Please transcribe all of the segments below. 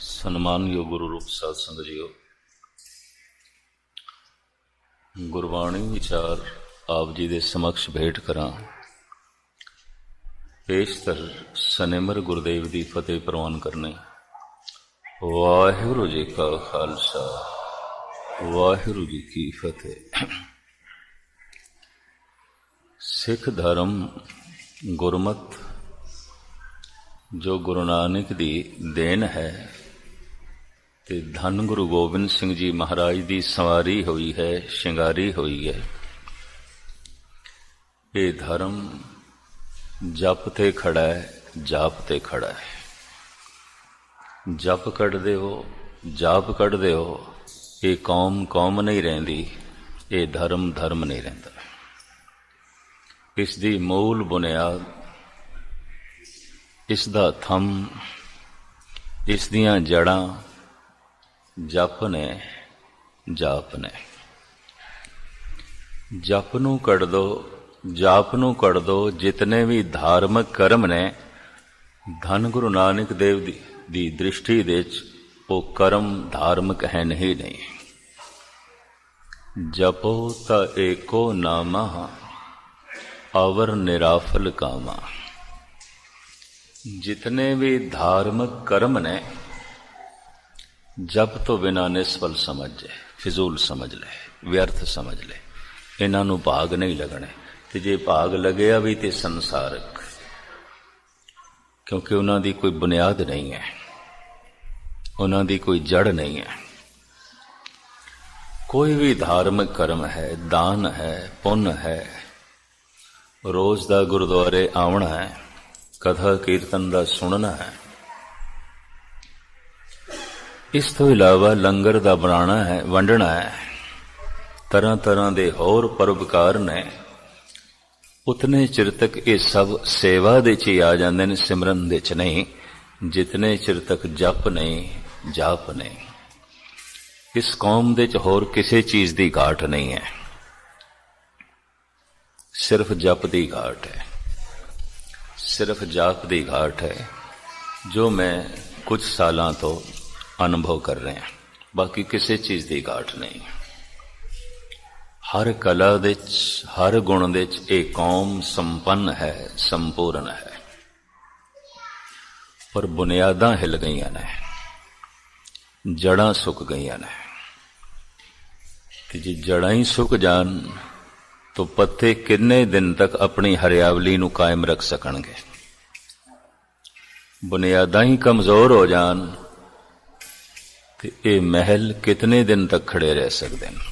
ਸਨਮਾਨਯੋਗ ਗੁਰੂ ਰੂਪ ਸਾਧ ਸੰਗਤ ਜੀਓ, ਗੁਰਬਾਣੀ ਵਿਚਾਰ ਆਪ ਜੀ ਦੇ ਸਮਕਸ਼ ਭੇਟ ਕਰਾਂ। ਪੇਸ਼ਤਰ ਸਨਿਮਰ ਗੁਰਦੇਵ ਦੀ ਫਤਿਹ ਪ੍ਰਵਾਨ ਕਰਨੇ। ਵਾਹਿਗੁਰੂ ਜੀ ਕਾ ਖਾਲਸਾ, ਵਾਹਿਗੁਰੂ ਜੀ ਕੀ ਫਤਿਹ। ਸਿੱਖ ਧਰਮ ਗੁਰਮਤ ਜੋ ਗੁਰੂ ਨਾਨਕ ਦੀ ਦੇਣ ਹੈ ਤੇ ਧੰਨ ਗੁਰੂ ਗੋਬਿੰਦ ਸਿੰਘ ਜੀ ਮਹਾਰਾਜ ਦੀ ਸੰਵਾਰੀ ਹੋਈ ਹੈ, ਸ਼ਿੰਗਾਰੀ ਹੋਈ ਹੈ। ਇਹ ਧਰਮ ਜਪ ਤੇ ਖੜਾ ਹੈ, ਜਾਪ ਤੇ ਖੜਾ ਹੈ। ਜਪ ਕੱਢਦੇ ਹੋ, ਜਾਪ ਕੱਢਦੇ ਹੋ, ਇਹ ਕੌਮ ਕੌਮ ਨਹੀਂ ਰਹਿੰਦੀ, ਇਹ ਧਰਮ ਧਰਮ ਨਹੀਂ ਰਹਿੰਦਾ। ਇਸ ਦੀ ਮੂਲ ਬੁਨਿਆਦ, ਇਸ ਦਾ ਥੰਮ, ਇਸ ਦੀਆਂ ਜੜ੍ਹਾਂ ਜਪ ਨੇ, ਜਾਪ ਨੇ। ਜਪ ਨੂੰ ਕੱਢ ਦੋ, ਜਾਪ ਨੂੰ ਕੱਢ ਦੋ, ਜਿਤਨੇ ਵੀ ਧਾਰਮਿਕ ਕਰਮ ਨੇ ਧੰਨ ਗੁਰੂ ਨਾਨਕ ਦੇਵ ਦੀ ਦ੍ਰਿਸ਼ਟੀ ਦੇ ਵਿੱਚ ਉਹ ਕਰਮ ਧਾਰਮਿਕ ਹੈ ਨਹੀਂ। ਜਪੋ ਤਾਂ ਏਕੋ ਨਾਮਾ ਅਵਰ ਨਿਰਾਫਲ ਕਾਮਾ। ਜਿਤਨੇ ਵੀ ਧਾਰਮਿਕ ਕਰਮ ਨੇ ਜਪ ਤੋਂ ਬਿਨਾਂ ਨਿਸਫਲ ਸਮਝ ਜੇ, ਫਿਜ਼ੂਲ ਸਮਝ ਲੈ, ਵਿਅਰਥ ਸਮਝ ਲੈ। ਇਹਨਾਂ ਨੂੰ ਭਾਗ ਨਹੀਂ ਲੱਗਣੇ, ਤੇ ਜੇ ਭਾਗ ਲੱਗਿਆ ਵੀ ਤੇ ਸੰਸਾਰਕ, ਕਿਉਂਕਿ ਉਹਨਾਂ ਦੀ ਕੋਈ ਬੁਨਿਆਦ ਨਹੀਂ ਹੈ, ਉਹਨਾਂ ਦੀ ਕੋਈ ਜੜ ਨਹੀਂ ਹੈ। ਕੋਈ ਵੀ ਧਾਰਮਿਕ ਕਰਮ ਹੈ, ਦਾਨ ਹੈ, ਪੁੰਨ ਹੈ, ਰੋਜ਼ ਦਾ ਗੁਰਦੁਆਰੇ ਆਉਣਾ ਹੈ, ਕਥਾ ਕੀਰਤਨ ਦਾ ਸੁਣਨਾ ਹੈ, ਇਸ ਤੋਂ ਇਲਾਵਾ ਲੰਗਰ ਦਾ ਬਣਾਉਣਾ ਹੈ, ਵੰਡਣਾ ਹੈ, ਤਰ੍ਹਾਂ ਤਰ੍ਹਾਂ ਦੇ ਹੋਰ ਪਰਉਪਕਾਰ ਨੇ, ਉਤਨੇ ਚਿਰ ਤੱਕ ਇਹ ਸਭ ਸੇਵਾ ਦੇ 'ਚ ਹੀ ਆ ਜਾਂਦੇ ਨੇ, ਸਿਮਰਨ ਦੇ 'ਚ ਨਹੀਂ। ਜਿਤਨੇ ਚਿਰ ਤੱਕ ਜਪ ਨਹੀਂ, ਜਾਪ ਨਹੀਂ। ਇਸ ਕੌਮ ਦੇ 'ਚ ਹੋਰ ਕਿਸੇ ਚੀਜ਼ ਦੀ ਘਾਟ ਨਹੀਂ ਹੈ, ਸਿਰਫ ਜਪ ਦੀ ਘਾਟ ਹੈ, ਸਿਰਫ ਜਾਪ ਦੀ ਘਾਟ ਹੈ, ਜੋ ਮੈਂ ਕੁਝ ਸਾਲਾਂ ਤੋਂ ਅਨੁਭਵ ਕਰ ਰਿਹਾ। ਬਾਕੀ ਕਿਸੇ ਚੀਜ਼ ਦੀ ਘਾਟ ਨਹੀਂ। ਹਰ ਕਲਾ ਦੇ 'ਚ, ਹਰ ਗੁਣ ਦੇ 'ਚ ਇਹ ਕੌਮ ਸੰਪੰਨ ਹੈ, ਸੰਪੂਰਨ ਹੈ, ਪਰ ਬੁਨਿਆਦਾਂ ਹਿੱਲ ਗਈਆਂ ਨੇ, ਜੜ੍ਹਾਂ ਸੁੱਕ ਗਈਆਂ ਨੇ। ਤੇ ਜੇ ਜੜ੍ਹਾਂ ਹੀ ਸੁੱਕ ਜਾਣ तो पत्ते कितने दिन तक अपनी हरियावली ਨੂੰ कायम रख सकणगे। बुनियादां ही कमजोर हो जान तो ये महल कितने दिन तक खड़े रह सकते हैं।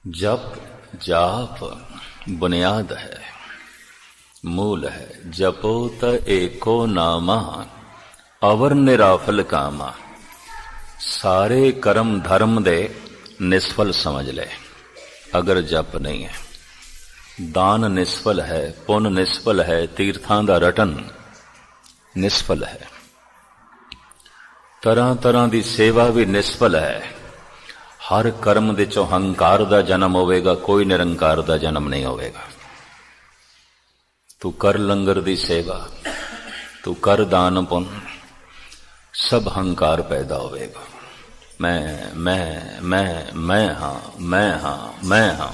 जप जाप बुनियाद है, मूल है। जपो त एको नामा अवर निराफल कामा। सारे कर्म धर्म दे निष्फल समझ ले अगर जप नहीं है। दान निष्फल है, पुण्य निष्फल है, तीर्थां दा रटन निष्फल है, तरह तरह की सेवा भी निष्फल है। हर कर्म दे चों हंकार दा जन्म होवेगा, कोई निरंकार दा जन्म नहीं होवेगा। तू कर लंगर दी सेवा, तू कर दान पुण्य, सब हंकार पैदा होवेगा। मैं हाँ, मैं हाँ, मैं हाँ।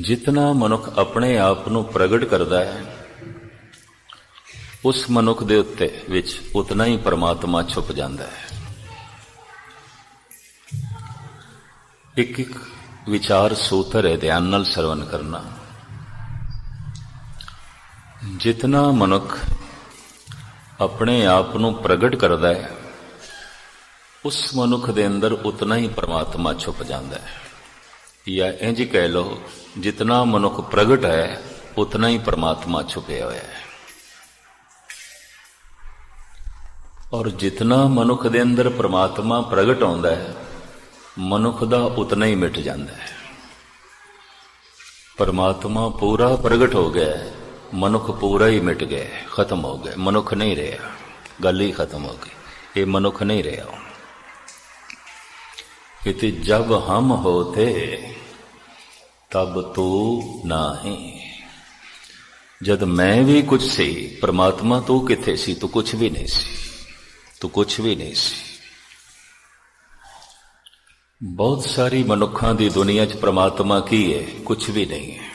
जितना मनुख अपने आप ਨੂੰ ਪ੍ਰਗਟ ਕਰਦਾ ਹੈ, ਉਸ ਮਨੁੱਖ ਦੇ ਉੱਤੇ ਵਿੱਚ ਉਤਨਾ ਹੀ ਪਰਮਾਤਮਾ ਛੁਪ ਜਾਂਦਾ ਹੈ। ਇੱਕ ਇੱਕ ਵਿਚਾਰ ਸੂਤਰ ਹੈ, ਧਿਆਨ ਨਾਲ ਸਰਵਨ ਕਰਨਾ। ਜਿਤਨਾ ਮਨੁੱਖ ਆਪਣੇ ਆਪ ਨੂੰ ਪ੍ਰਗਟ ਕਰਦਾ ਹੈ, ਉਸ ਮਨੁੱਖ ਦੇ ਅੰਦਰ ਉਤਨਾ ਹੀ ਪਰਮਾਤਮਾ ਛੁਪ ਜਾਂਦਾ ਹੈ। ਜਾਂ ਇੰਝ ਕਹਿ ਲਓ, ਜਿਤਨਾ ਮਨੁੱਖ ਪ੍ਰਗਟ ਹੈ ਉਤਨਾ ਹੀ ਪਰਮਾਤਮਾ ਛੁਪਿਆ ਹੋਇਆ ਹੈ। ਔਰ ਜਿਤਨਾ ਮਨੁੱਖ ਦੇ ਅੰਦਰ ਪਰਮਾਤਮਾ ਪ੍ਰਗਟ ਆਉਂਦਾ ਹੈ, ਮਨੁੱਖ ਦਾ ਉਤਨਾ ਹੀ ਮਿਟ ਜਾਂਦਾ ਹੈ। ਪਰਮਾਤਮਾ ਪੂਰਾ ਪ੍ਰਗਟ ਹੋ ਗਿਆ, ਮਨੁੱਖ ਪੂਰਾ ਹੀ ਮਿਟ ਗਿਆ, ਖਤਮ ਹੋ ਗਿਆ, ਮਨੁੱਖ ਨਹੀਂ ਰਿਹਾ, ਗੱਲ ਹੀ ਖਤਮ ਹੋ ਗਈ। ਇਹ ਮਨੁੱਖ ਨਹੀਂ ਰਿਹਾ। कि जब हम होते तब तू नहीं। जद मैं भी कुछ सी परमात्मा तू किथे सी? तू कुछ भी नहीं सी, तू कुछ भी नहीं सी। बहुत सारी मनुखों की दुनिया च परमात्मा की है? कुछ भी नहीं है,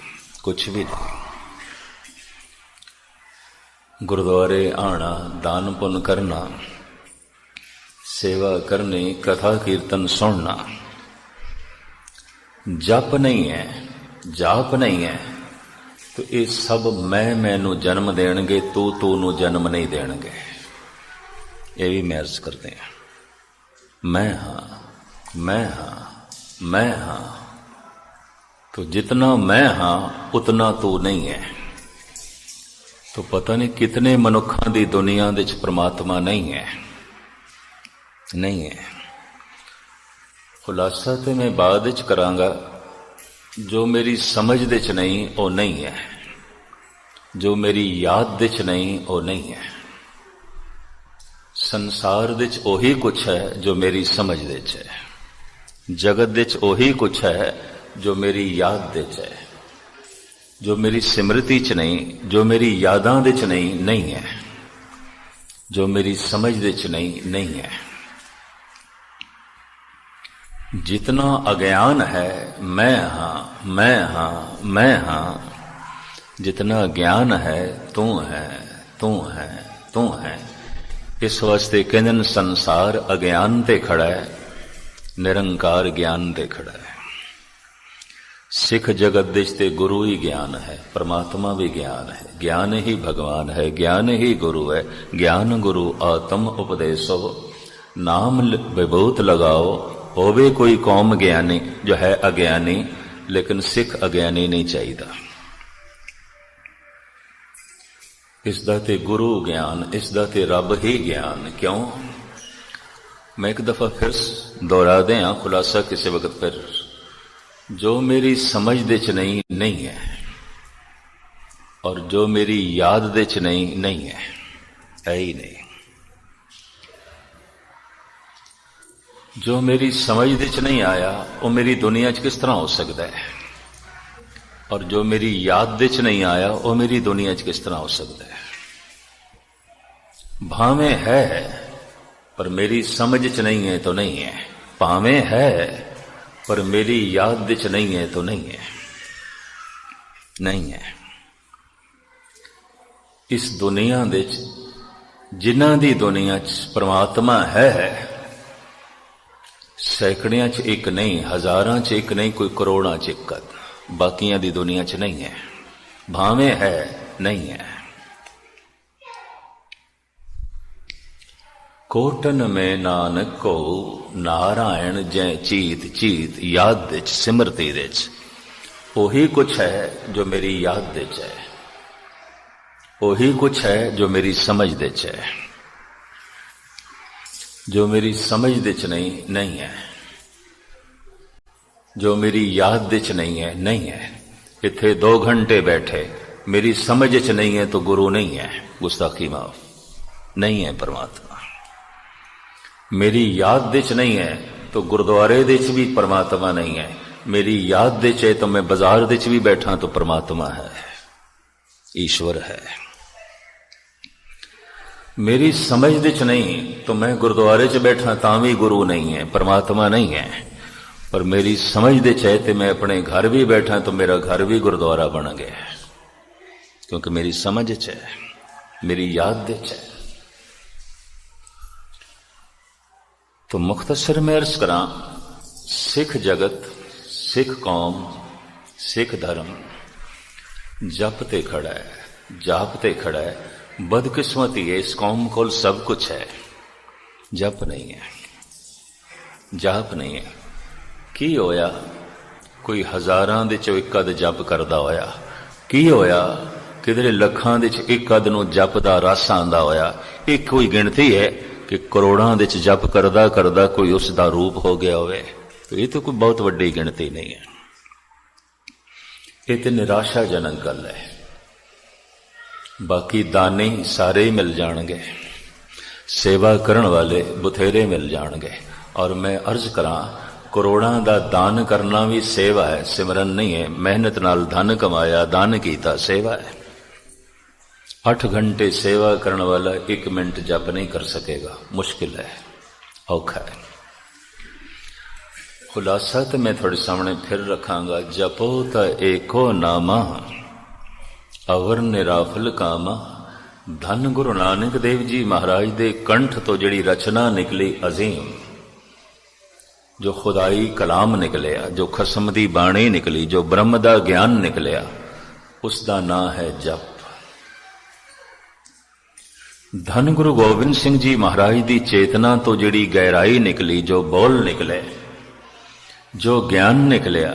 कुछ भी नहीं। गुरुद्वारे आना, दान पुण्य करना, सेवा करनी, कथा कीर्तन सुनना, जप नहीं है, जाप नहीं है, तो ये सब मैनू जन्म देणगे, तू नू जन्म नहीं देणगे। ये भी मैं अर्ज करते हैं, मैं हाँ, मैं हाँ, मैं हाँ। तो जितना मैं हाँ उतना तू नहीं है। तो पता नहीं कितने मनुखों की दुनिया दे च परमात्मा नहीं है, नहीं है। खुलासा तो मैं बाद च करांगा। जो मेरी समझ दे च नहीं वो नहीं है, जो मेरी याद दे च नहीं वो नहीं है। संसार दे च ओही कुछ है जो मेरी समझ दे च है, जगत दे च ओही कुछ है जो मेरी याद दे च है। जो मेरी स्मृति च नहीं, जो मेरी यादां दे च नहीं, नहीं है। जो मेरी समझ दे च नहीं, नहीं है। जितना अज्ञान है मैं हाँ, मैं हाँ, मैं हाँ, जितना ज्ञान है तू है, तू है, तू है। इस वास्ते कहंदे संसार अज्ञान ते खड़ा है, निरंकार ज्ञान ते खड़ा है। सिख जगत दिशते गुरु ही ज्ञान है, परमात्मा भी ज्ञान है, ज्ञान ही भगवान है, ज्ञान ही गुरु है। ज्ञान गुरु आत्म उपदेशो, नाम विभूत लगाओ। होवे कोई कौम ज्ञानी जो है अज्ञानी, लेकिन सिख अज्ञानी नहीं चाहिए। इसदा ते गुरु ज्ञान, इसदा ते रब ही ज्ञान। क्यों? मैं एक दफा फिर दोहरा दें खुलासा किसी वक्त फिर। जो मेरी समझ दे च नहीं, नहीं है, और जो मेरी याद दे च नहीं, नहीं है ही नहीं। जो मेरी समझ दे च नहीं आया वो मेरी दुनिया च किस तरह हो सकता है, और जो मेरी याद दे च नहीं आया वो मेरी दुनिया च किस तरह हो सकता है। भावें है पर मेरी समझ च नहीं है तो नहीं है, भावें है पर मेरी याद दे च नहीं है तो नहीं है, नहीं है। इस दुनिया दे जिन्हां दी दुनिया च परमात्मा है, सैकड़ियां च एक नहीं, हजारां च एक नहीं, कोई करोड़ां च एक, बाकियां दी दुनिया च नहीं है। भावें है, नहीं है। कोटन में नानक को नारायण जै चीत चीत, याद दे च, सिमरती दे च। ओही कुछ है जो मेरी याद दे च है, ओही कुछ है जो मेरी समझ दे च है। जो मेरी समझ दे च नहीं, नहीं है। जो मेरी याद दे च नहीं है, नहीं है। इत्थे 2 घंटे बैठे, मेरी समझ च नहीं है तो गुरु नहीं है, गुस्ताखी माफ, नहीं है परमात्मा। मेरी याद दे च नहीं है तो गुरुद्वारे दे च भी परमात्मा नहीं है। मेरी याद दे च है तो मैं बाजार दे च भी बैठा तो परमात्मा है, ईश्वर है। मेरी समझ दे च नहीं तो मैं गुरुद्वारे च बैठा तां भी गुरु नहीं है, परमात्मा नहीं है। पर मेरी समझ दे च है तो मैं अपने घर भी बैठा तो मेरा घर भी गुरुद्वारा बन गया, क्योंकि मेरी समझ च है, मेरी याद दे च है। तो मुख्तसर में अर्ज करा, सिख जगत, सिख कौम, सिख धर्म जप ते खड़ा है, जाप ते खड़ा है। बदकिस्मती है, इस कौम को सब कुछ है, जप नहीं है, जाप नहीं है। की होया? कोई हजारां दे चो एक अद जप करदा होया। की होया? किधरे लखां दे च एक अद नूं जप दा रस आंदा होया। एक कोई गिणती है कि करोड़ां दे च जप करदा करदा कोई उसदा रूप हो गया होवे, तो ये तो कोई बहुत वड्डी गिणती नहीं है। ये तो निराशाजनक गल है। बाकी दानी सारे ही मिल जाणगे, सेवा करन वाले बथेरे मिल जाणगे। और मैं अर्ज करा, करोड़ां दा दान करना भी सेवा है, सिमरन नहीं है। मेहनत नाल धन कमाया, दान कीता, सेवा है। 8 घंटे सेवा करने वाला 1 मिनट जप नहीं कर सकेगा, मुश्किल है, औखा है। खुलासा तो मैं थोड़े सामने फिर रखांगा। जपो त एको नामा अवर निराफल कामा। धन गुरु नानक देव जी महाराज दे कंठ तो जिहड़ी रचना निकली अजीम, जो खुदाई कलाम निकलिया, जो खसम दी बाणी निकली, जो ब्रह्म दा ज्ञान निकलिया, उसका नाम है जप। धन गुरु गोबिंद सिंह जी महाराज दी चेतना तो जिहड़ी गहराई निकली, जो बोल निकले, जो ज्ञान निकलिया,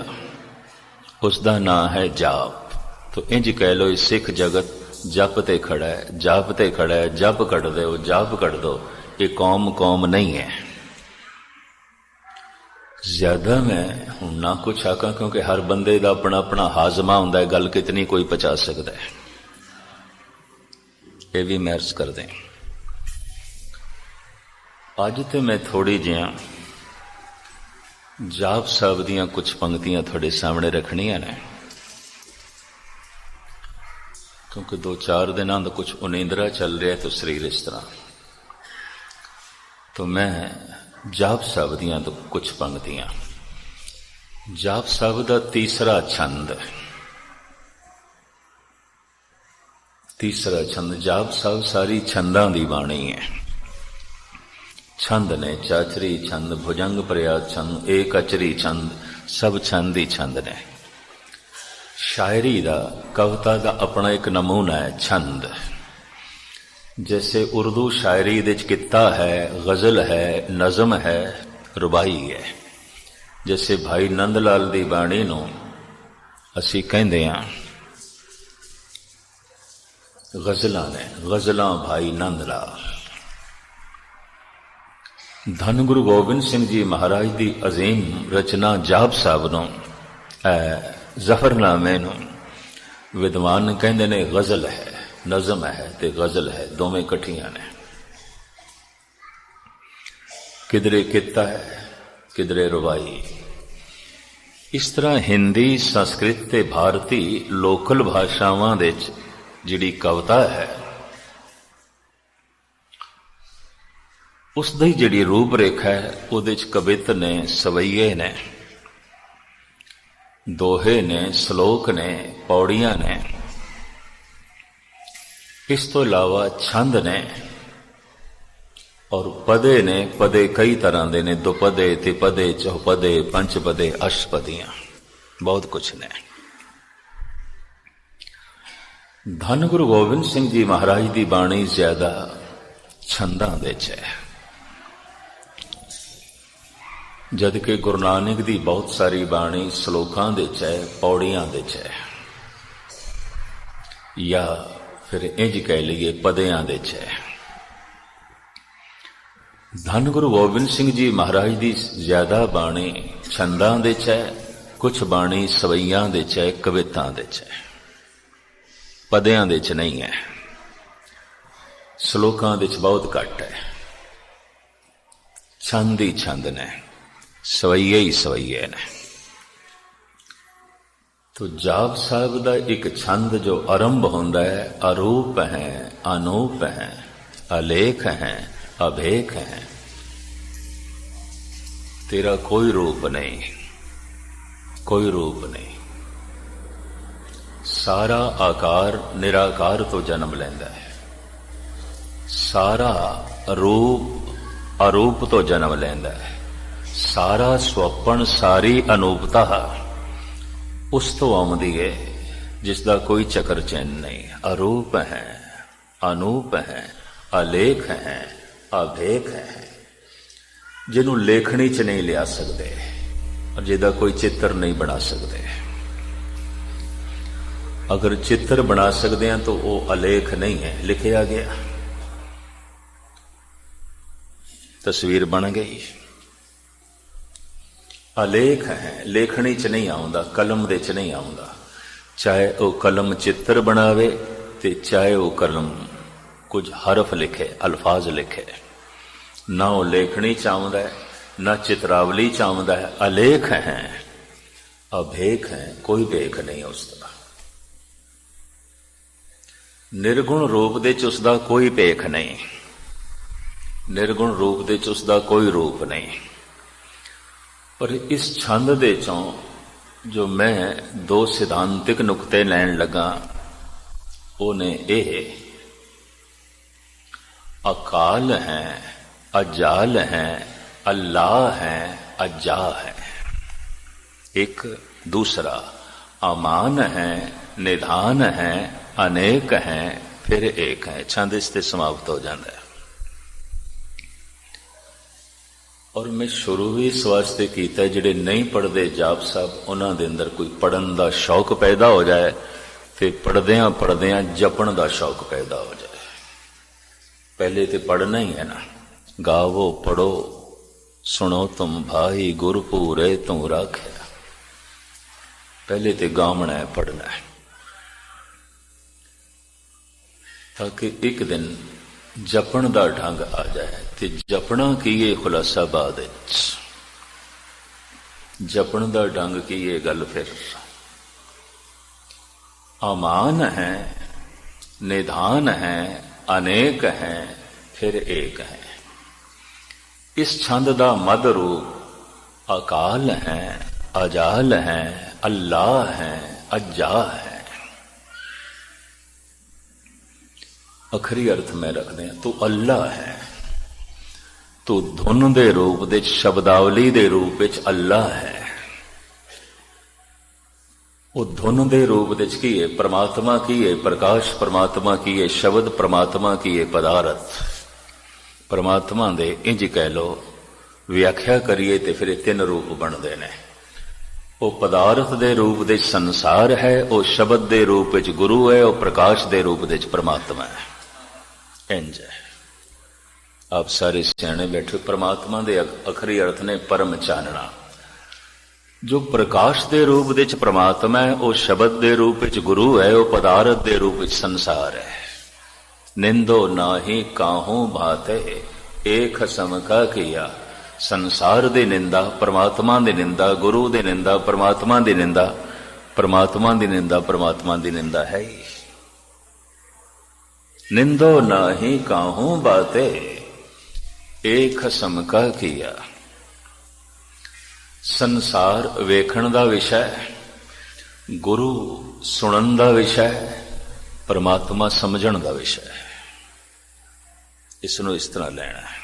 उसका नाम है जाप। तो इंज कह लो, सिख जगत जप ते खड़ा है, जाप ते खड़ा है, जप कट दो, जाप कट दो। ये कौम नहीं है। ज्यादा मैं हूं ना कुछ आका, क्योंकि हर बंदे का अपना अपना हाजमा हुंदा है, गल कितनी कोई पचा सकता है, ये भी महर्ज कर दें। अज तो मैं थोड़ी जिहा जाप साहब दियां कुछ पंक्तियां थोड़े सामने रखनियां ने, क्योंकि 2-4 दिनों का कुछ उनींदरा चल रहा है तो शरीर इस तरह। तो मैं जाप साहब दियां तो कुछ पंक्तियां। जाप साहब का तीसरा छंद, तीसरा छंद। जाप साहब सारी छंदां दी बाणी है। छंद ने चाचरी छंद, भुजंग प्रयाग छंद, एक अचरी छंद, सब छंद ही छंद ने। शायरी का, कविता का अपना एक नमूना है छंद। जैसे उर्दू शायरी दे कित्ता है, गजल है, नज़म है, रुबाई है। जैसे भाई नंद लाल दी बाणी नूं असी कहंदे हां गजलां ने, गजलां भाई नंद लाल। धन गुरु गोबिंद सिंह जी महाराज दी अजीम रचना जाप साहब नूं, जफरनामे नूं विद्वान कहंदे ने गजल है, नज़म है ते गजल है, दोवें इकट्ठियां ने। किधरे कित्ता है, किधरे रुबाई। इस तरह हिंदी, संस्कृत ते भारती लोकल भाषावां दे जिहड़ी कविता है, उसदी जिहड़ी रूप रेखा है, उहदे च कवित ने, सवैये ने, दोहे ने, श्लोक ने, पौड़ियां ने। इस तो इलावा छंद ने और पदे ने। पदे कई तरह के ने, दुपदे, तिपदे, चौपदे, पंचपदे, अष्टपदियां, बहुत कुछ ने। धन गुरु गोबिंद सिंह जी महाराज की बाणी ज्यादा छंदां दे च है, जबकि गुरु नानक दी बहुत सारी बाणी श्लोकां दे च है, पौड़ियां दे च है, या फिर इंज कह लीए पदियां दे च है। धन गुरु गोबिंद सिंह जी महाराज दी ज्यादा बाणी छंदां दे च है, कुछ बाणी सवैयां दे च है, कवितां दे च है, पदियां दे च नहीं है। श्लोकां दे च बहुत घट है। छंद ही छंद ने, सवैये ही सवैये ने। तो जाप साहब का एक छंद जो आरंभ होता है, अरूप है, अनूप है, अलेख है, अभेख है। तेरा कोई रूप नहीं, कोई रूप नहीं। सारा आकार निराकार तो जन्म लेंदा है, सारा रूप अरूप तो जन्म लेंदा है, सारा स्वप्न, सारी अनूपता उस तो आउंदी है जिसका कोई चक्कर चैन नहीं। अरूप है, अनूप है, अलेख है, अभेख है, जिन्हों लेखनी च नहीं लिया सकते और जिसका कोई चित्र नहीं बना सकते। अगर चित्र बना सकते हैं तो वो अलेख नहीं है, लिखिया गया, तस्वीर बन गई। अलेख है, लेखनी च नहीं आउंदा, कलम दे च नहीं आउंदा। चाहे वो कलम चित्र बनावे ते चाहे वो कलम कुछ हरफ लिखे, अल्फाज लिखे, ना वो लेखनी च आउंदा है, ना चित्रावली च आउंदा है। अलेख है, अभेख है, कोई भेख नहीं उसका। ਨਿਰਗੁਣ ਰੂਪ ਦੇ 'ਚ ਉਸਦਾ ਕੋਈ ਭੇਖ ਨਹੀਂ, ਨਿਰਗੁਣ ਰੂਪ ਦੇ 'ਚ ਉਸਦਾ ਕੋਈ ਰੂਪ ਨਹੀਂ। ਪਰ ਇਸ ਛੰਦ ਦੇ 'ਚੋਂ ਜੋ ਮੈਂ ਦੋ ਸਿਧਾਂਤਿਕ ਨੁਕਤੇ ਲੈਣ ਲੱਗਾ ਉਹ ਨੇ ਇਹ, ਅਕਾਲ ਹੈ, ਅਜਾਲ ਹੈ, ਅੱਲਾਹ ਹੈ, ਅਜਾ ਹੈ। ਇੱਕ दूसरा अमान है, निधान है, अनेक है, फिर एक है। छंद इससे समाप्त हो जाता है। और मैं शुरू भी इस वास्ते किया जिहड़े नहीं पढ़ते जाप साहब उन्हां दे अंदर कोई पढ़न का शौक पैदा हो जाए तो पढ़द्या पढ़द्या जपण का शौक पैदा हो जाए। पहले तो पढ़ना ही है ना, गावो पढ़ो सुनो तुम भाई गुरपूरे तू राखे। पहले तो गावना है, पढ़ना है, ताकि एक दिन जपण का ढंग आ जाए। तो जपना की ये खुलासा बाद जपण का ढंग की ये गल फिर अमान है, निधान है, अनेक है, फिर एक है। इस छंद का मद रूप अकाल है, अजाल है, अल्लाह है, अज्जा है। अखरी अर्थ में रखते हैं तू अल्लाह है, तू धुन दे रूप दे शब्दावली दे रूप विच अल्लाह है। वो धुन दे रूप दे की है परमात्मा की है, प्रकाश परमात्मा की है, शब्द परमात्मा की है, पदार्थ परमात्मा दे। इंज कह लो व्याख्या करिए तो फिर तीन रूप बनते हैं। वो पदार्थ दे रूप दे संसार है, वो शब्द दे रूप विच गुरु है, वो प्रकाश दे रूप दे परमात्मा है। इंज है। आप सारे सियाणे बैठे। परमात्मा दे अखरी अर्थ ने परम चानना। जो प्रकाश दे रूप दे परमात्मा है, वो शब्द दे रूप विच गुरु है, वो पदार्थ दे रूप विच संसार है। निंदो नाही काहू भाते एक सम का किया। संसार दे निंदा परमात्मा दी निंदा, गुरु दी निंदा परमात्मा दी निंदा, परमात्मा दी निंदा परमात्मा दी निंदा है ही। निंदो नाही काहू बाते एक सम का किया। संसार वेखण दा विषय, गुरु सुनन दा विषय, परमात्मा समझण दा विषय। इसनों इस तरह लेना है।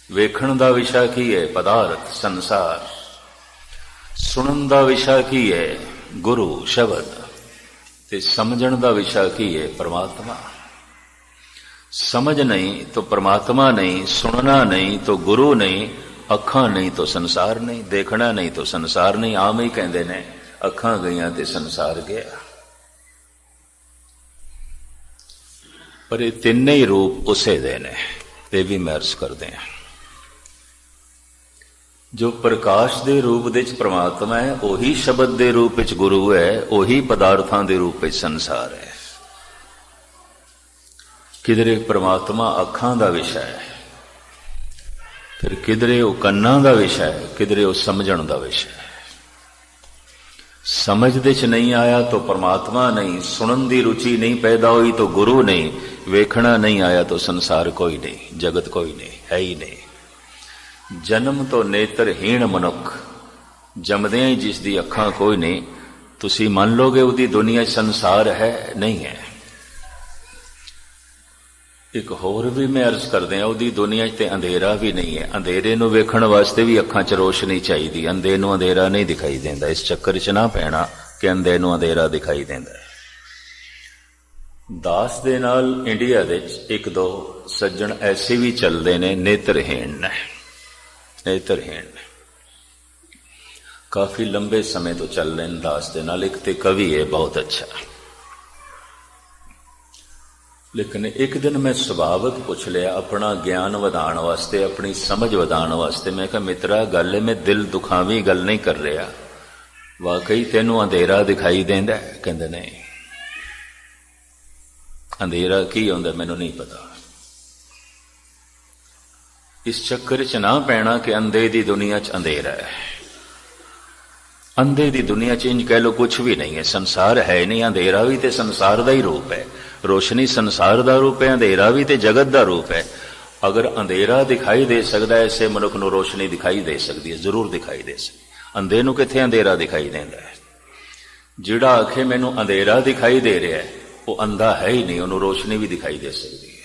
वेखण दा विषय की है पदार्थ संसार, सुनन दा विषय की है गुरु शब्द, ते समझण दा विषय की है परमात्मा। समझ नहीं तो परमात्मा नहीं, सुनना नहीं तो गुरु नहीं, अखां नहीं तो संसार नहीं, देखना नहीं तो संसार नहीं। आम ही कहते ने अखां गईयां ते संसार गया। पर ये तीन ही रूप उसे दे ने, ये भी मैं अर्ज करते हैं। जो प्रकाश दे रूप दे परमात्मा है, वही शब्द दे रूप विच गुरु है, वही पदार्थां दे रूप विच संसार है। किधरे परमात्मा अखां दा विषय है, फिर किधरे वो कन्नां दा विषय है, किधरे वो समझण दा विषय है। समझ दे च नहीं आया तो परमात्मा नहीं, सुनन दी रुचि नहीं पैदा हुई तो गुरु नहीं, वेखना नहीं आया तो संसार कोई नहीं, जगत कोई नहीं, है ही नहीं। जन्म तो नेत्रहीन मनुख, जमदे ही जिस दी अखां कोई नहीं, तुसी मान लोगे उदी दुनिया संसार है? नहीं है। एक होर भी मैं अर्ज कर दें, उदी दुनिया ते अंधेरा भी नहीं है। अंधेरे नूं वेखण वास्ते भी अखां च रोशनी चाहिदी, अंधे नूं अंधेरा नहीं दिखाई देंदा। इस चक्कर च ना पैना कि अंधे नूं अंधेरा दिखाई देंदा। दास दे नाल इंडिया दे एक दो सज्जन ऐसे भी चलते ने नेत्रहीन ने, नेत्रहीन काफी लंबे समय तो चल रहे दास दे नाल। एक ते कवि है बहुत अच्छा, लेकिन एक दिन मैं सुभावक पूछ लिया अपना ज्ञान वधाण वास्ते, अपनी समझ वधाण वास्ते। मैं कहा मित्रा गल है, मैं दिल दुखावी गल नहीं कर रहा, वाकई तेनों अंधेरा दिखाई देंदा? कहंदे नहीं, अंधेरा की होंदा मैनूं नहीं पता। इस चक्कर च ना पैना कि अंधे दी दुनिया च अंधेरा है। अंधे दी दुनिया च इंज कह लो कुछ भी नहीं है, संसार है नहीं, अंधेरा भी तो संसार का ही रूप है, रोशनी संसार का रूप है, अंधेरा भी तो जगत का रूप है। अगर अंधेरा दिखाई दे सकता है, ऐसे मनुख को रोशनी दिखाई दे सकती है, जरूर दिखाई दे सकती। अंधे नूं कित्थे अंधेरा दिखाई देता है? जिहड़ा आखे मैनू अंधेरा दिखाई दे रहा है वो अंधा है ही नहीं, उन्होंने रोशनी भी दिखाई दे सकती है।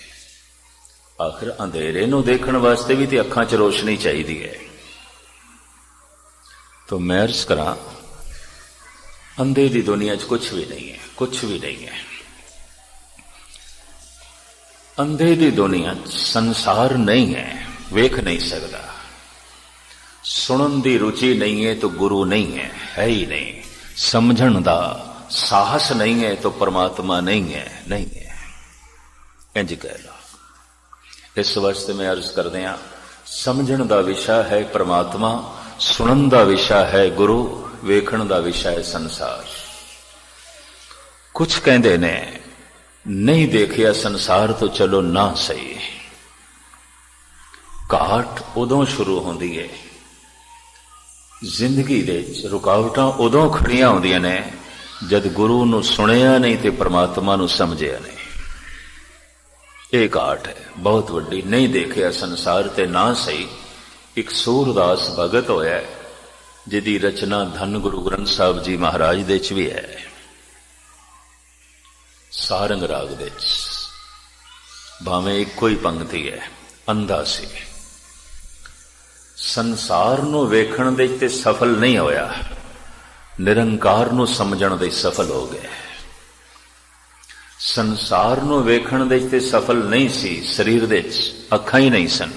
आखिर अंधेरे नूं देखण वास्ते भी तो अखां च रोशनी चाहिदी है। तो मैं अर्ज करा, अंधे दी दुनिया च कुछ भी नहीं है, कुछ भी नहीं है। अंधे दी दुनिया संसार नहीं है, वेख नहीं सकता। सुनन दी रुचि नहीं है तो गुरु नहीं है ही नहीं। समझण दा साहस नहीं है तो परमात्मा नहीं है, नहीं है, इंज कह लो। इस वास्ते मैं अर्ज कर दिया, समझण दा विषय है परमात्मा, सुनन दा विषय है गुरु, वेखण दा विषय है संसार। कुछ कहते ने नहीं देखिया संसार तो चलो ना सही। घाट उदों शुरू होंदी है, जिंदगी दे रुकावटां उदों खड़ियां होंदियां ने जद गुरु नूं सुनिया नहीं ते परमात्मा नूं समझिया नहीं। ये घाट है बहुत वड्डी। नहीं देखिया संसार ते ना सही। एक सूरदास भगत होया जिहदी रचना धन गुरु ग्रंथ साहिब जी महाराज दे च भी है, सारंग राग दे भावें इको ही पंक्ति है। अंधा सी, संसार नूं वेखण दे ते सफल नहीं होया, निरंकार नूं समझण दे सफल हो गया। संसार नूं वेखण दे ते सफल नहीं सी, शरीर दे अखां ही नहीं सन,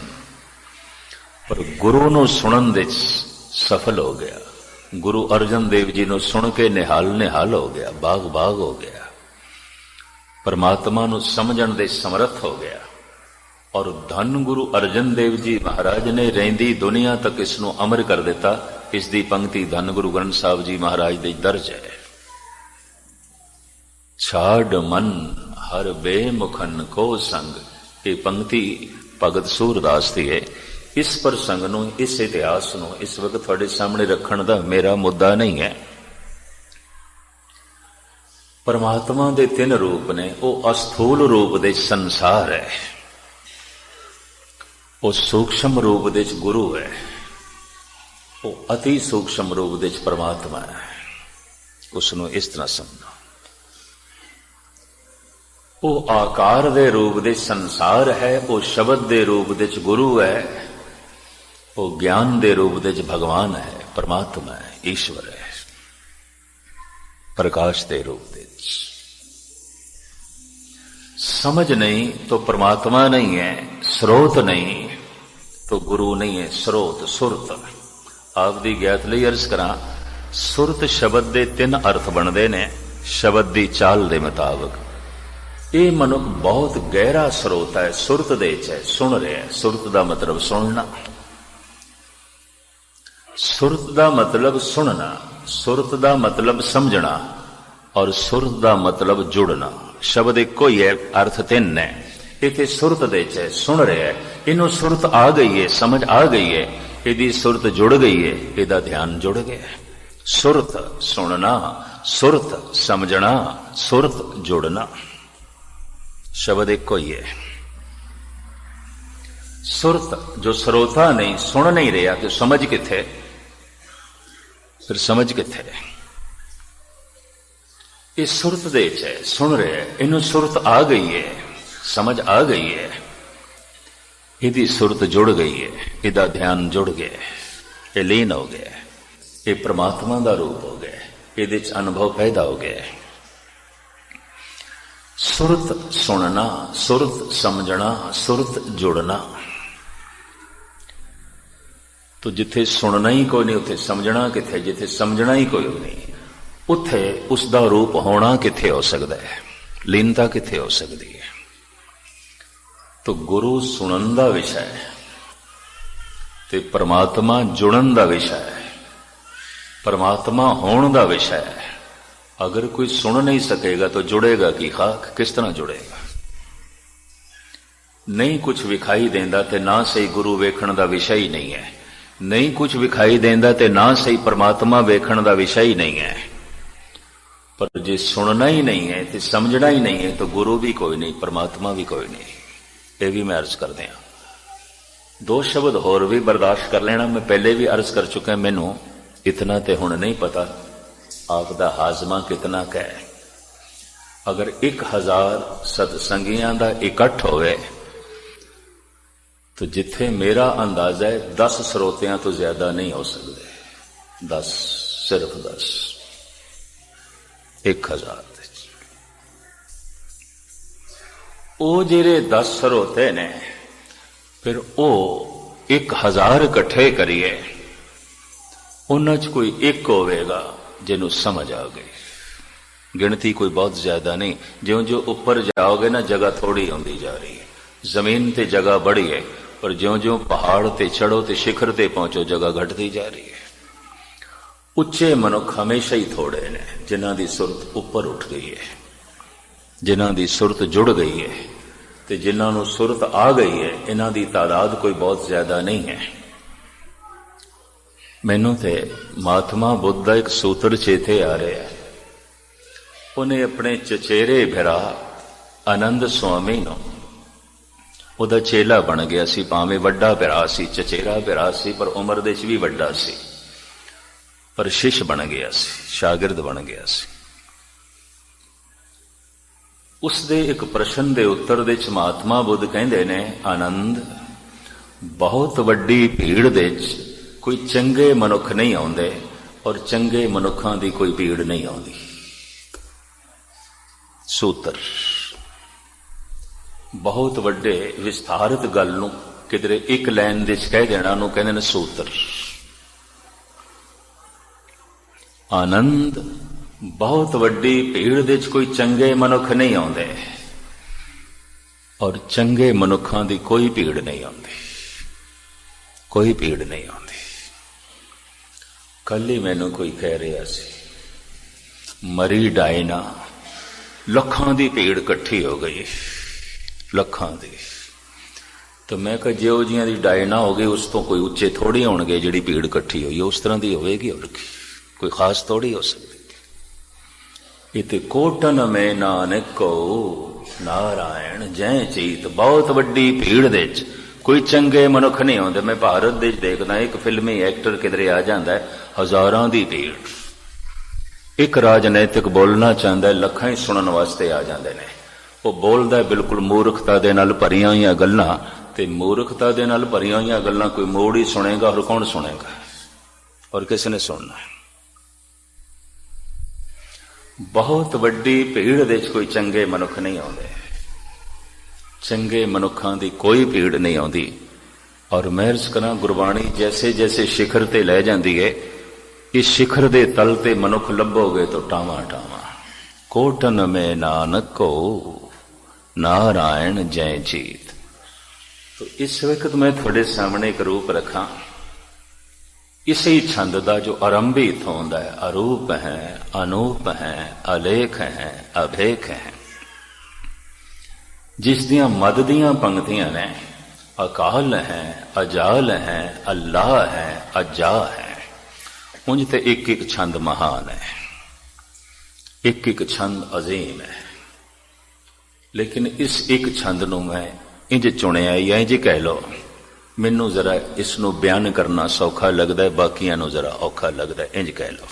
पर गुरु नूं सुणन दे सफल हो गया। गुरु अर्जन देव जी नूं सुन के निहाल निहाल हो गया, बाग बाग हो गया, परमात्मा नूं समझण दे समर्थ हो गया। और धन गुरु अर्जन देव जी महाराज ने रहिंदी दुनिया तक इसनूं अमर कर दिता। इसकी पंक्ति धन गुरु ग्रंथ साहिब जी महाराज दे दर्ज है। छाड़ मन हर बेमुखन को संग, ये पंक्ति भगत सूरदास की है। इस प्रसंग नूं, इस इतिहास नूं इस वक्त थोड़े सामने रखण दा मेरा मुद्दा नहीं है। परमात्मा दे तीन रूप ने, वो अस्थूल रूप दे संसार है, वो सूक्ष्म रूप दे गुरु है, वो अति सूक्ष्म रूप दे परमात्मा है। उसनों इस तरह समझो, वो आकार दे रूप दे संसार है, वो शब्द दे रूप दे गुरु है, वो ज्ञान दे रूप दे भगवान है, परमात्मा है, ईश्वर है, प्रकाश दे रूप दे। समझ नहीं तो परमात्मा नहीं है, स्रोत नहीं तो गुरु नहीं है। स्रोत सुरत आप दी ज्ञात लई अर्ज करा, सुरत शब्द दे तीन अर्थ बनते ने शब्द दी चाल दे मुताबिक। ये मनुख बहुत गहरा स्रोत है, सुरत दे है, सुन रहा है। सुरत का मतलब सुनना, सुरत का मतलब सुनना, सुरत का मतलब समझना, और सुरत का मतलब जुड़ना। शब्द एक ही है, अर्थ तीन ने। इतने सुरत दे है, सुन रहा है, इनू सुरत आ गई है, समझ आ गई है, यदि सुरत जुड़ गई है, यदा ध्यान जुड़ गया। सुरत सुनना, सुरत समझना, सुरत जुड़ना, शब्द एक ही है। सुरत जो श्रोता नहीं, सुन नहीं रहा, तो समझ किथे? फिर समझ किथे? ये सुरत दे है, सुन रहे है, इनू सुरत आ गई है, समझ आ गई है, यदि सुरत जुड़ गई है, यदा ध्यान जुड़ गया, ये लीन हो गया, ये परमात्मा का रूप हो गया, ये अनुभव पैदा हो गया। सुरत सुनना, सुरत समझना, सुरत जुड़ना। तो जिथे सुनना ही कोई नहीं, उथे समझना किथे? जिथे समझना ही कोई नहीं, उथे उसका रूप होना किथे हो सकता है? लीनता किथे हो सकती है? तो गुरु सुनन का विषय है, ते परमात्मा जुड़न का विषय है, परमात्मा होने का विषय है। अगर कोई सुन नहीं सकेगा तो जुड़ेगा कि खाक? किस तरह जुड़ेगा? नहीं कुछ विखाई देंदा ते ना सही गुरु वेखण का विषय ही नहीं है। नहीं कुछ विखाई देंदा ते ना सही परमात्मा वेखण दा विषय ही नहीं है। पर जे सुनना ही नहीं है तो समझना ही नहीं है तो गुरु भी कोई नहीं, परमात्मा भी कोई नहीं। ये भी मैं अर्ज कर दिया। दो शब्द होर भी बर्दाश्त कर लेना, मैं पहले भी अर्ज कर चुका। मैनू इतना तो हुण नहीं पता आपदा हाजमा कितना क है। अगर 1000 सतसंगियां दा इकट्ठ होवे तो जिथे मेरा अंदाजा है 10 ਸਰੋਤਿਆਂ तो ज्यादा नहीं हो सकते। 10, सिर्फ 10, 1000 ਉਹ ਜਿਹੜੇ 10 ਸਰੋਤੇ ਨੇ ਫਿਰ ਉਹ 1000 ਇਕੱਠੇ ਕਰੀਏ, ਉਹਨਾਂ 'ਚ ਕੋਈ ਇੱਕ ਹੋਵੇਗਾ ਜਿਹਨੂੰ ਸਮਝ ਆ ਗਈ। गिनती कोई बहुत ज्यादा नहीं। ज्यों ज्यों ऊपर जाओगे ना जगह थोड़ी होती जा रही है। जमीन ते जगह बड़ी है पर ज्यों ज्यों पहाड़ ते चढ़ो ते शिखर ते पहुंचो जगह घटती जा रही है। उच्चे मनुख हमेशा ही थोड़े ने, जिन्हां दी सुरत ऊपर उठ गई है, जिन्हां दी सुरत जुड़ गई है ते जिन्हां नूं सुरत आ गई है, इन्हां दी तादाद कोई बहुत ज्यादा नहीं है। मैनू ते महात्मा बुद्ध दा एक सूत्र चेते आ रहा है। उन्हें अपने चचेरे भरा आनंद स्वामी नूं उहदा चेला बन गया सी। भावें वड्डा भरा सी, चचेरा भरा सी, पर उम्र दे च भी वड्डा सी, पर शिष्य बन गया सी, शागिर्द बन गया सी। उसदे एक प्रश्न दे उत्तर दे च महात्मा बुद्ध कहंदे ने, आनंद बहुत वड्डी भीड़ दे च कोई चंगे मनुख नहीं आउंदे और चंगे मनुखां दी कोई भीड़ नहीं आउंदी। सूत्र बहुत वड्डे विस्तारित गल नूं किधरे एक लाइन दे कह देना नूं कहंदे ने सूत्र। आनंद बहुत वड्डी भीड़ दे कोई चंगे मनुख नहीं आउंदे और चंगे मनुखां दी कोई भीड़ नहीं आउंदी, कोई भीड़ नहीं आउंदी। कल ही मैनू कोई कह रहा सी, मरी डायना लखां दी भीड़ इकट्ठी हो गई, लखां दी। तो मैं कहा जो जियां दी डायना हो गई उस तो कोई उच्चे थोड़ी होणगे, जिहड़ी भीड़ इकट्ठी हुई उस तरह दी होवेगी और कोई खास थोड़ी हो सकती। इते कोटन में नानक को नारायण जय चीत, बहुत वड्डी भीड़ दे कोई चंगे मनुख नहीं आउंदे। मैं भारत देश देखदा एक फिल्मी एक्टर किधरे आ जांदा है, हजारां दी भीड़। एक राजनैतिक बोलना चाहता है, लखां ही सुनन वास्ते आ जाते ने। वो बोलता है बिल्कुल मूर्खता दे नाल भरियां होईयां गल्लां, ते मूर्खता दे नाल भरियां होईयां गल्लां कोई मोड़ ही सुनेगा और कौन सुनेगा, और किसने सुनना है। बहुत वड्डी भीड़ दे कोई चंगे मनुख नहीं आउंदे, चंगे मनुखां दी कोई भीड़ नहीं आउंदी। और मैं अर्ज करां गुरबाणी जैसे जैसे शिखर ते लै जांदी है, इस शिखर दे तल ते मनुख लभोगे तो टावा टावा। कोटन में नानक को नारायण जय जीत। तो इस वक्त मैं थोड़े सामने एक रूप रखा, इसी छंद का जो आरंभित होता है, अरूप है, अनूप है, अलेख है, अभेख है, जिस दियां मद दियां पंक्तियां ने अकाल है, अजाल है, अल्लाह है, अजा है। उंज ते एक एक छंद महान है, एक एक छंद अजीम है। लेकिन इस एक छंद नूं मैं इंज चुनिया या इंज कह लो, मैनू जरा इसनूं बयान करना सौखा लगता है, बाकियां नूं जरा औखा लगता है, इंज कह लो।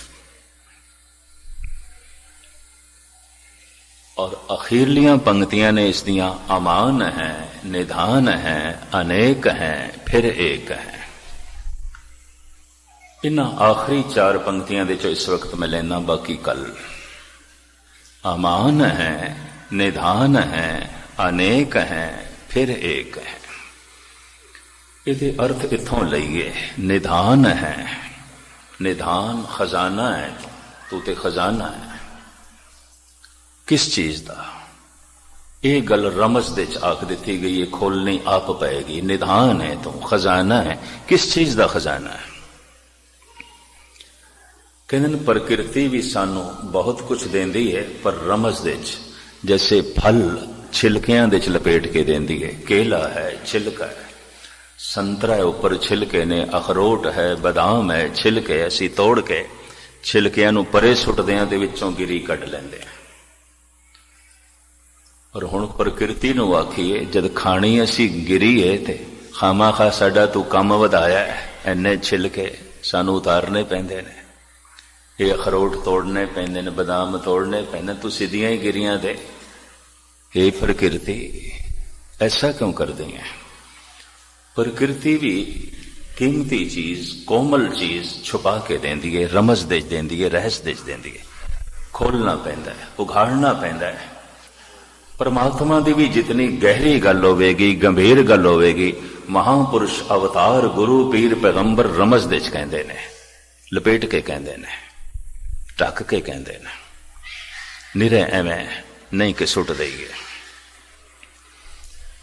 और अखीरलियां पंक्तियां ने इस दियां अमान है, निधान है, अनेक है, फिर एक है। इन्हां आखिरी 4 पंक्तियां दे चो इस वक्त मैं लेना, बाकी कल। अमान है, निधान है, अनेक है, फिर एक है। इहदे अर्थ इत्थों लईए। निधान है, निधान खजाना है, तू ते खजाना है। किस चीज का? यह गल रमज दे आख दी गई है, खोलनी आप पाएगी। निधान है तू, खजाना है। किस चीज का खजाना है? कहते प्रकृति भी सानू बहुत कुछ देंदी है, पर रमज दे जैसे फल छिलकियां दे लपेट के देंदी है। केला है, छिलका है। संतरा है उपर छिलके ने, अखरोट है, बदाम है, छिलके असी तोड़ के छिलकियां नूं परे सुटदे हां ते विचों गिरी कढ लैंदे हां। और हुण प्रकृति नूं आखीए जद खाणी असी गिरी है ते खामा-खा साडा तू कम वधाया है, इन्ने छिलके सानू उतारने पैंदे ने, ये अखरोट तोड़ने पैंदे ने, बदाम तोड़ने पैंदे, तू सीधियां ही गिरियां दे। हे प्रकृति ऐसा क्यों कर दी है? प्रकृति भी कीमती चीज, कोमल चीज छुपा के देंदी है, रमज दे देंदी है, रहस दे देंदी है। खोलना पैंदा है, उघाड़ना पैंदा है। परमात्मा की भी जितनी गहरी गल होवेगी, गंभीर गल होवेगी, महापुरुष अवतार गुरु पीर पैगंबर रमज दे कहंदे ने, लपेट के कहंदे ने, ढक के कहंदे ने, निरे एवें नहीं कि सुट देइए।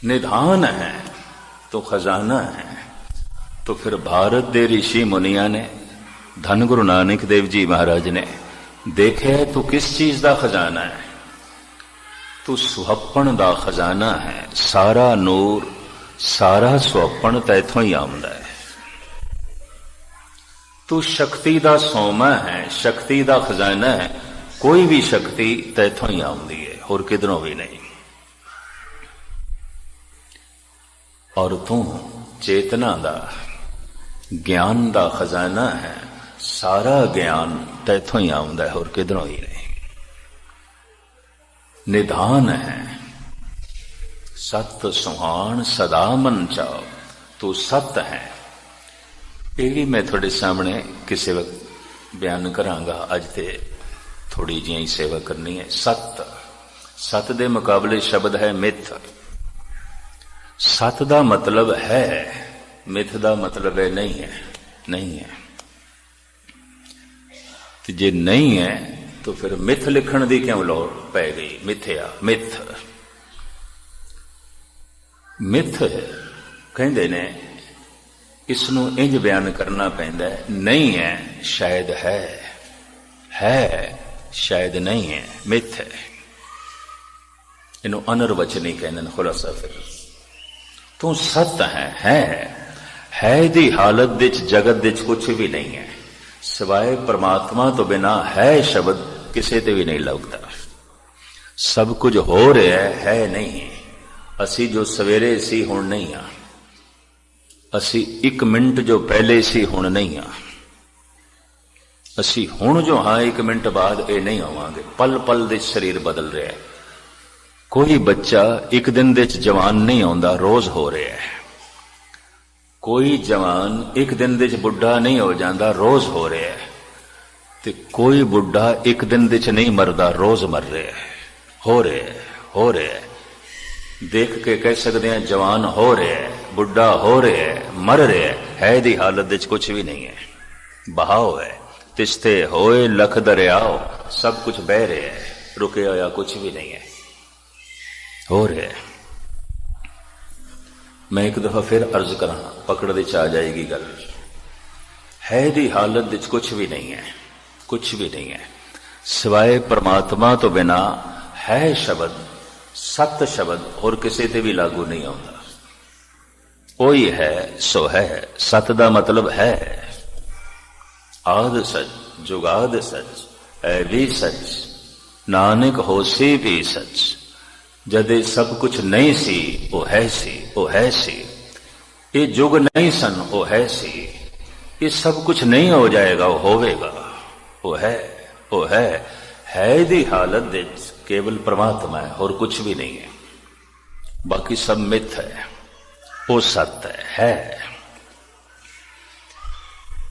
निधान है तो खजाना है। तो फिर भारत दे ऋषि मुनिया ने, धन गुरु नानक देव जी महाराज ने देखे है तू किस चीज का खजाना है? तू सुहप्पण दा खजाना है। सारा नूर, सारा सुहप्पण तैथों ही आउंदा है। तू शक्ति दा सोमा है, शक्ति दा खजाना है। कोई भी शक्ति तैथों ही आउंदी है, होर किधरों भी नहीं। और तू चेतना दा, ज्ञान दा खजाना है। सारा ज्ञान तैथों ही आउंदा है, होर किधरों ही नहीं। निधान है, सत सुहान सदा मन चाओ, तू सत है। ये भी मैं थोड़े सामने किसी वक्त बयान करांगा। अज ते थोड़ी जी सेवा करनी है। सत, सत दे मुकाबले शब्द है मिथ। सत दा मतलब है, मिथ दा मतलब है नहीं है। नहीं है तो जे नहीं है तो फिर मिथ लिखण दी क्यों लोड़ पै गई? मिथ्या, मिथ, मिथ कहंदे ने। इसनू इंज बयान करना पैंदा है, नहीं है शायद है शायद नहीं है, मिथ है। इनू अनर्वचनी कहने ने। खुलासा फिर तू सत है दी हालत विच जगत विच कुछ भी नहीं है सिवाय परमात्मा तो बिना है शब्द किसी ते भी नहीं लगता। सब कुछ हो रहा है नहीं। असी जो सवेरे सी हुण नहीं आ, असी एक मिनट जो पहले सी हुण नहीं आ, असी हुण जो हाँ एक मिनट बाद ये नहीं आवांगे। पल पल दे शरीर बदल रहा है। कोई बच्चा एक दिन दे जवान नहीं आउंदा, रोज हो रहा है। कोई जवान एक दिन दे बुढ़ा नहीं हो जाता, रोज हो रहा है। ते कोई बुढ़ा एक दिन दे नहीं मरदा, रोज मर रहा है। हो रहा है। देख के कह सकते हैं जवान हो रहा है, बुढ़ा हो रहा है, मर रहा है दी हालत विच कुछ भी नहीं है। बहाव है, तिस्ते होए लख दरियाओ, सब कुछ बह रहा है, रुके होया कुछ भी नहीं है, हो रहा है। मैं एक दफा फिर अर्ज करा, पकड़ दे आ जाएगी गल। है दी हालत विच कुछ भी नहीं है, कुछ भी नहीं है सिवाय परमात्मा तो बिना है शब्द, सत शब्द और किसी ते भी लागू नहीं होता। ओही है सो है। सत दा मतलब है। आद सच, जुगाद सच, है भी सच, नानक होसी भी सच। जदे सब कुछ नहीं सी वो है सी, वो है सी। ये जुग नहीं सन वो है सी। ये सब कुछ नहीं हो जाएगा, वो होवेगा, वो है दी हालत दे केवल परमात्मा है और कुछ भी नहीं है। बाकी सब मिथ है, वो सत्य है।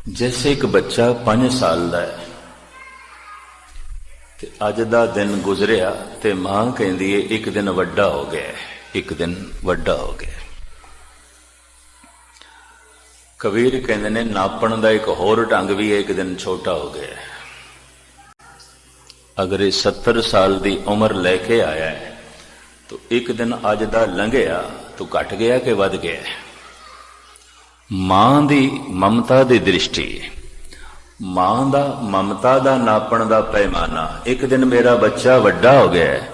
जैसे एक बच्चा 5 साल का है ते अज दा दिन गुजरिया ते मां कहती है एक दिन वड्डा हो गया, एक दिन वड्डा हो गया। कबीर कहते ने नापण दा एक होर ढंग भी एक दिन छोटा हो गया। अगर ये 70 साल की उम्र लेके आया है तो एक दिन अज दा लंघिया तो घट गया कि वध गया? मां दी ममता दी दृष्टि, मां दा ममता दा नापण दा पैमाना, एक दिन मेरा बच्चा वड्डा हो गया है।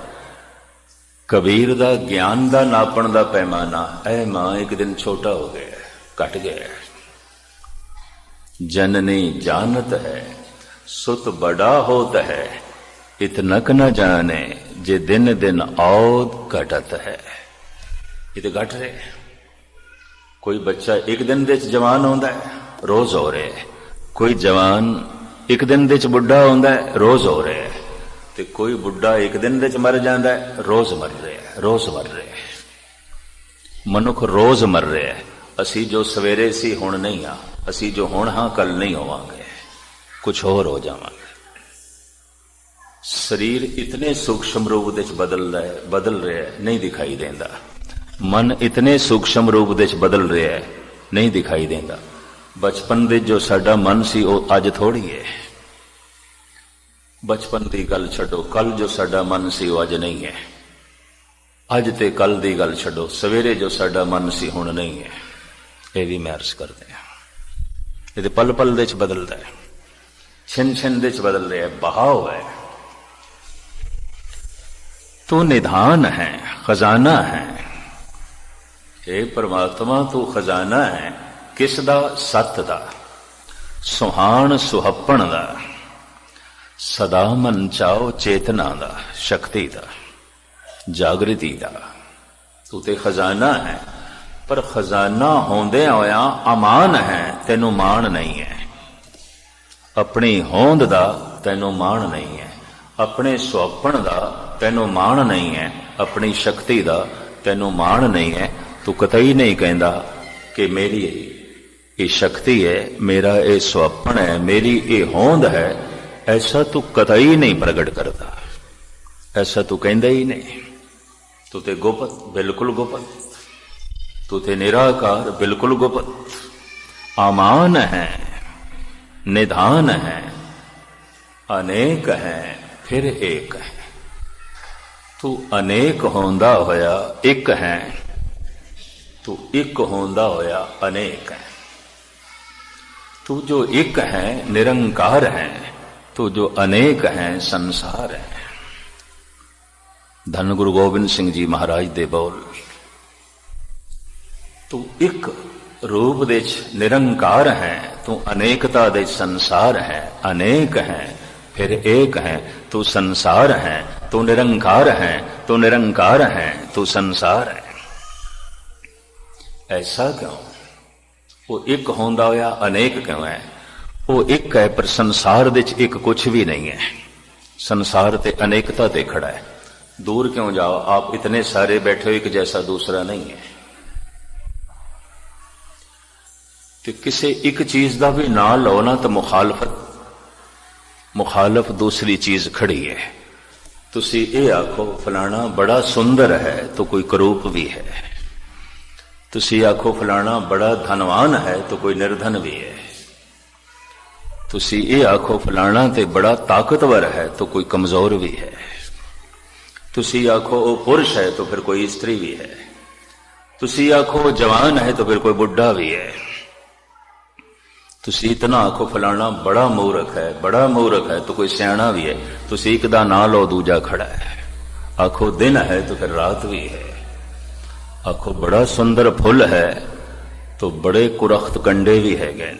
कबीर दा ज्ञान दा नापण दा पैमाना, ऐ मां एक दिन छोटा हो गया। घट गया। जननी जानत है सुत बड़ा होत है, इतनक न जाने जे दिन दिन औद घटत है। ये तो घट रहे। कोई बच्चा एक दिन दे जवान होंदा है, रोज हो रहे है। कोई जवान एक दिन दे बुढ़ा होंदा है, रोज हो रहे है। ते कोई बुढ़ा एक दिन दे मर जाता है, रोज मर रहे है, रोज मर रहे है। मनुख रोज मर रहे है। असी जो सवेरे सी हुण नहीं आ, असी जो हुण हां कल नहीं होवांगे, कुछ होर हो जावांगे। शरीर इतने सूक्ष्म रूप दे बदल रहा है, नहीं दिखाई देंदा। मन इतने सूक्ष्म रूप दे बदल रहा है, नहीं दिखाई देंदा। बचपन दे जो साडा मन सी वो अज थोड़ी है। बचपन की गल छड्डो, कल जो साडा मन सी वो अज नहीं है। अज ते कल की गल छड्डो, सवेरे जो साडा मन सी हुण नहीं है। ये भी मैं अर्ज करते हैं, ये पल पल दे बदलता है, छिन छिन दे बदल रहा है, बहाव है। तू निधान है, खजाना है। हे परमात्मा तू खजाना है, किस दा? सत दा, सुहान सुहप्पण दा, सदा मन चाओ चेतना दा, शक्ति दा, जागृति दा। तू ते खजाना है, पर खजाना होंदे होया अमान है, तेनू मान नहीं है। अपनी होंद दा तेनू मान नहीं है, अपने सुहप्पण दा तेनू मान नहीं है, अपनी शक्ति दा तेनू मान नहीं है। तू कतई नहीं कहता कि मेरी ये शक्ति है, मेरा ये सुहप्पण है, मेरी ये होंद है। ऐसा तू कतई नहीं प्रकट करता, ऐसा तू कहता ही नहीं। तू ते गुप्त, बिल्कुल गुप्त। तू ते निराकार, बिल्कुल गुप्त। अमान है, निधान है, अनेक है, फिर एक है। तू अनेक होंदा होया एक है, तू एक होंदा होया अनेक है। तू जो एक है निरंकार है, तू जो अनेक है संसार है। धन गुरु गोबिंद सिंह जी महाराज दे बोल। तू एक रूप दे निरंकार है, तू अनेकता दे संसार है। अनेक है फिर एक है, तू संसार है, तू निरंकार है, तू निरंकार है, तू संसार है। ऐसा क्यों? वो एक होंदा होया अनेक क्यों है? वो एक है पर संसार दे एक कुछ भी नहीं है। संसार ते अनेकता ते खड़ा है। दूर क्यों जाओ, आप इतने सारे बैठे हो, एक जैसा दूसरा नहीं है। तो किसी एक चीज का भी ना लो ना तो मुखालफ दूसरी चीज खड़ी है। तुसी ये आखो फलाना बड़ा सुंदर है तो कोई करूप भी है। तुसी आखो फलाना बड़ा धनवान है तो कोई निर्धन भी है। तुसी ये आखो फलाना ते बड़ा ताकतवर है तो कोई कमजोर भी है। तुसी आखो वो पुरुष है तो फिर कोई स्त्री भी है। तुसी आखो जवान है तो फिर कोई बुढ़ा भी है। तुसी इतना आखो फलाना बड़ा मूर्ख है, बड़ा मूर्ख है तो कोई सियाणा भी है। तुसी एक दा ना लो दूजा खड़ा है। आखो दिन है तो फिर रात भी है। आखो बड़ा सुंदर फुल है तो बड़े कुरख्त कंडे भी है गए।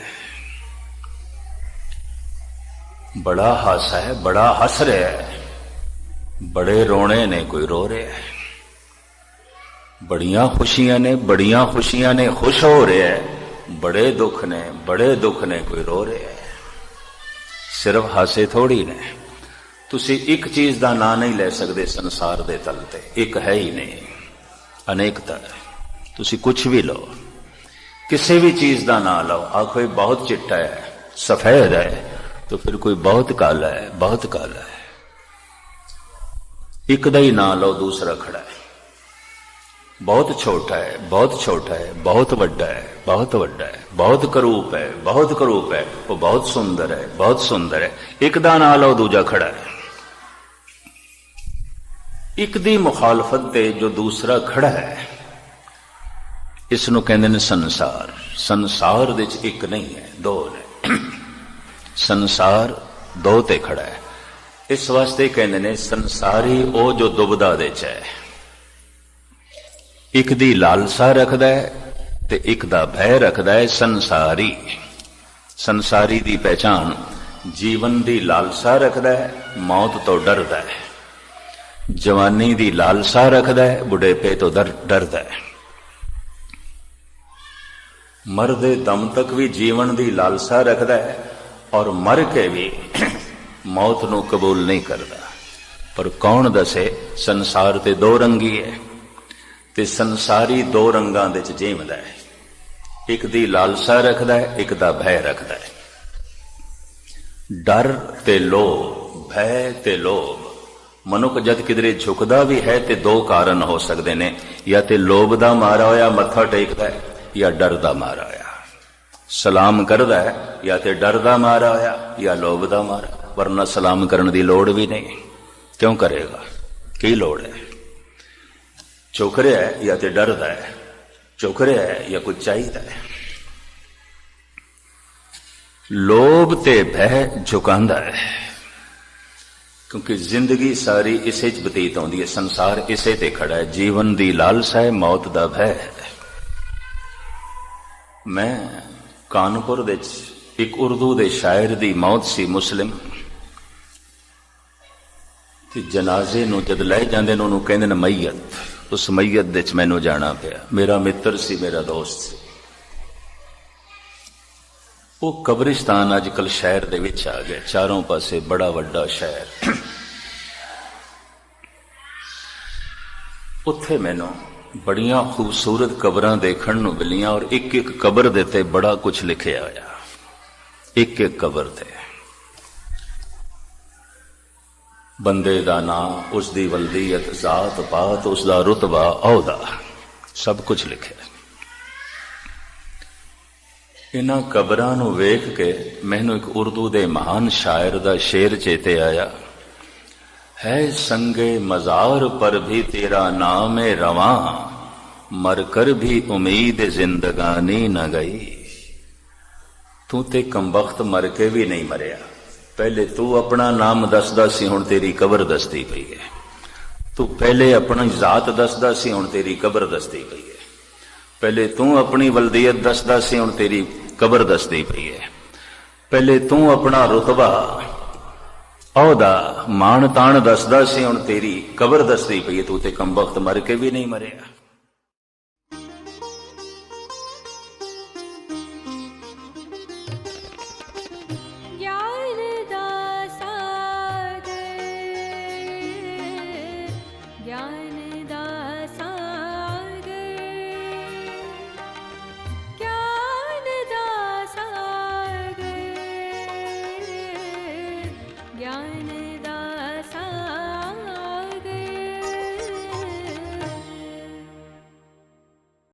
बड़ा हासा है, बड़ा हंस रहा है, बड़े रोने ने कोई रो रहे है। बड़ियां खुशियां ने खुश हो रहे है। बड़े दुख ने कोई रो रहे है। सिर्फ हासे थोड़ी ने। तुसी एक चीज का ना नहीं ले सकते संसार दे तल ते, एक है ही नहीं, अनेकता है। तुसी कुछ भी लो, किसी भी चीज का ना लो। आखो ये बहुत चिट्टा है, सफेद है तो फिर कोई बहुत काला है, बहुत काला है। एक दा ही ना लो दूसरा खड़ा है। बहुत छोटा है, बहुत छोटा है, बहुत वड्डा है, बहुत वड्डा है, बहुत करूप है, बहुत करूप है, वो बहुत सुंदर है, बहुत सुंदर है। एक दा ना लो दूजा खड़ा है। एक दी मुखालफत दे जो दूसरा खड़ा है, इसनों कहते हैं संसार। संसार दे एक नहीं है, दो ने। संसार दो ते खड़ा है। इस वास्ते कहते हैं संसारी ओ जो दुबदा दे च है। एक दी लालसा रखदा है, ते एक दा भय रखदा है संसारी। संसारी दी पहचान जीवन दी लालसा रखदा है, मौत तो डरदा है। जवानी दी लालसा रखदा है, बुढ़ेपे तो डरदा है। मरदे दम तक भी जीवन दी लालसा रखदा है और मर के भी मौत नूं कबूल नहीं करदा। पर कौन दसे संसार ते दो रंगी है ते संसारी दो रंगां दे च जीवदा है। एक दी लालसा रखदा है, एक दा भय रखदा है। डर ते लोभ, भय ते लोभ। मनुख जद किधरे झुकदा भी है ते दो कारण हो सकते ने, या ते लोभ दा मारा होया मत्था टेकदा है, या डर दा मारा होया सलाम करदा है, या ते डर दा मारा होया या लोभ दा मारा। वरना सलाम करने की लोड़ भी नहीं। क्यों करेगा, की लोड़ है? चुक रहा है या तो डरदा है, चुक रहा है या कुछ चाहिए है। लोभ ते भय झुकांदा है, क्योंकि जिंदगी सारी इसे च बतीत होती है। संसार इसे ते खड़ा है। जीवन दी लालसा है, मौत दा भय है। मैं कानपुर दे एक उर्दू दे शायर दी मौत सी, मुस्लिम। ते जनाजे नूं जद लै जांदे ने, उहनूं कहंदे ने मैयत। उस मैयत दे च मैनूं जाना पिया। मेरा मित्र सी, मेरा दोस्त सी। वो कब्रिस्तान अजकल शहर दे विच आ गया, चारों पासे बड़ा वड्डा शहर। उत्थे मैनूं बड़ियां खूबसूरत कबरां देखण नूं मिलियां और एक एक कबर दे ते बड़ा कुछ लिखिया होया। एक एक कबर ते बंदे दा नाम, उसकी वल्दीयत, जात पात, उसका रुतबा, औहदा, सब कुछ लिखे। इन्हां कबरां नूं वेख के मैनूं एक उर्दू दे महान शायर दा शेर चेते आया है। संगे मजार पर भी तेरा नाम रवां, मर कर भी उम्मीद जिंदगानी न गई। तू ते कमबख्त मर के भी नहीं मरिया। पहले तू अपना नाम दसदा सी, हुण तेरी कबर दसदी पई है। तू पहले अपनी जात दसदा सी, हुण तेरी कबर दसदी पई है। पहले तू अपनी वल्दियत दसदा सी, हुण तेरी कबर दसदी पई है। पहले तू अपना रुतबा, औहदा, मान तान दसदा सी, हुण तेरी कबर दसदी पई है। तू ते कमबख्त मर के भी नहीं मरिया। ज्ञान